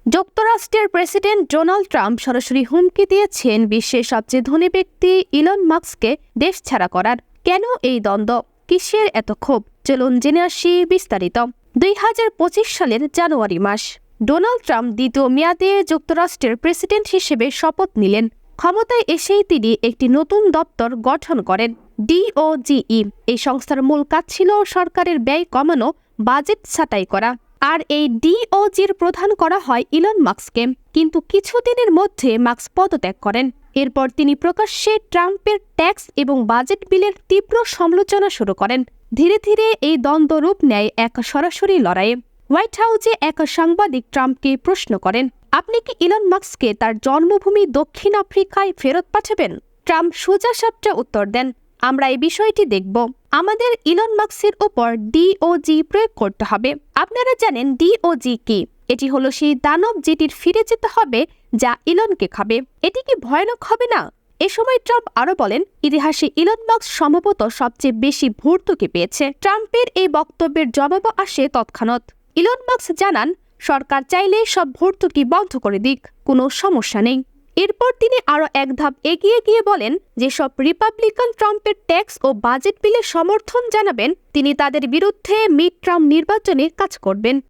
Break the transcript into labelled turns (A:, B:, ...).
A: যুক্তরাষ্ট্রের president Donald Trump সরাসরি হুমকি দিয়েছেন বিশ্বের সবচেয়ে ধনী ব্যক্তি ইলন মাস্ককে দেশ ছাড়া করার। কেন এই দ্বন্দ্ব, কিসের এত ক্ষোভ? চলুন জেনে আসি বিস্তারিত। 2025 সালের জানুয়ারি মাস, ডোনাল্ড ট্রাম্প দ্বিতীয় মেয়াদে যুক্তরাষ্ট্রের প্রেসিডেন্ট হিসেবে শপথ নিলেন। ক্ষমতায় এসেই তিনি একটি নতুন দপ্তর গঠন করেন, DOGE। এই সংস্থার মূল কাজ ছিল সরকারের ব্যয় কমানো, বাজেট ছাঁটাই করা। আর এই DOGEর প্রধান করা হয় ইলন মাস্ককে। কিন্তু কিছুদিনের মধ্যে মাস্ক পদত্যাগ করেন। এরপর তিনি প্রকাশ্যে ট্রাম্পের ট্যাক্স এবং বাজেট বিলের তীব্র সমালোচনা শুরু করেন। ধীরে ধীরে এই দ্বন্দ্ব রূপ নেয় এক সরাসরি লড়াইয়ে। হোয়াইট হাউসে এক সাংবাদিক ট্রাম্পকে প্রশ্ন করেন, আপনি কি ইলন মাস্ককে তার জন্মভূমি দক্ষিণ আফ্রিকায় ফেরত পাঠাবেন? ট্রাম্প সোজাসাপটা উত্তর দেন, আমরা এই বিষয়টি দেখব। আমাদের ইলন মাস্কের উপর DOGE প্রয়োগ করতে হবে। আপনারা জানেন DOGE কি? এটি হলো সেই দানব যেটির ফিরে যেতে হবে, যা ইলনকে খাবে। এটি কি ভয়ানক হবে না? এ সময় ট্রাম্প আরো বলেন, ইতিহাসে ইলন মাস্ক সম্ভবত সবচেয়ে বেশি ভর্তুকি পেয়েছে। ট্রাম্পের এই বক্তব্যের জবাব আসে তৎক্ষণাৎ। ইলন মাস্ক জানান, সরকার চাইলে সব ভর্তুকি বন্ধ করে দিক, কোনো সমস্যা নেই। এরপর তিনি আরও এক ধাপ এগিয়ে গিয়ে বলেন, যেসব রিপাবলিকান ট্রাম্পের ট্যাক্স ও বাজেট বিলে সমর্থন জানাবেন, তিনি তাদের বিরুদ্ধে মিড টার্ম নির্বাচনে কাজ করবেন।